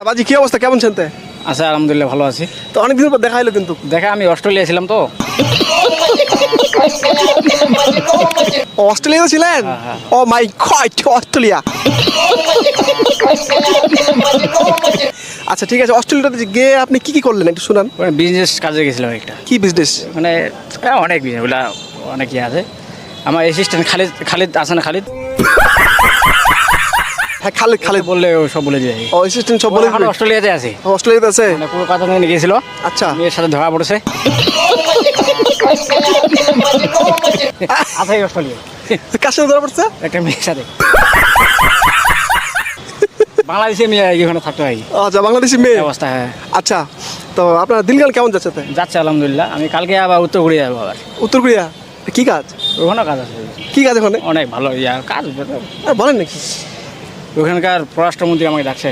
বাজি কি অবস্থা, কেমন ছেনতে? আচ্ছা আলহামদুলিল্লাহ ভালো আছি। তো অনেকদিন পর দেখা হলো কিন্তু। দেখা আমি অস্ট্রেলিয়া ছিলাম তো। অস্ট্রেলিয়াতে ছিলেন? হ্যাঁ। ও মাই গড, অস্ট্রেলিয়া। আচ্ছা ঠিক আছে, অস্ট্রেলিয়াতে গিয়ে আপনি কি কি করলেন একটু শুনান। ওখানে বিজনেস কাজে গেছিলাম একটা। কি বিজনেস? মানে অনেক বিজনেস ওগুলা, অনেক ইয়ে আছে। আমার অ্যাসিস্ট্যান্ট খালিদ খালিদ আছে না, খালিদ? হ্যাঁ খালিদ, খালিদ বললে ও সব বলে যায়। ও অ্যাসিস্ট্যান্ট সব বলে এখন দিবে? অস্ট্রেলিয়াতে আছে। অস্ট্রেলিয়াতে আছে? মানে কোনো কথা নিয়ে গিয়েছিল, আচ্ছা মেয়ের সাথে ধরা পড়েছে। আছে অস্ট্রেলিয়া কার সাথে ধরা পড়ছে? একটা মেয়ের সাথে। বাংলাদেশে মেয়ে এখানে থাকতে হয় আচ্ছা বাংলাদেশি মেয়ে অবস্থা। হ্যাঁ আচ্ছা, তো আপনার দিনকাল কেমন যাচ্ছে? যাচ্ছে আলহামদুলিল্লাহ। আমি কালকে আবার উত্তর কোরিয়া যাবো আবার। উত্তর কোরিয়া কি কাজ? ওখানেও কাজ আছে। কি কাজ ওখানে? অনেক ভালো ইয়া কাজ। বলেন নাকি? ওখানকার পররাষ্ট্রমন্ত্রী আমাকে ডাকছে।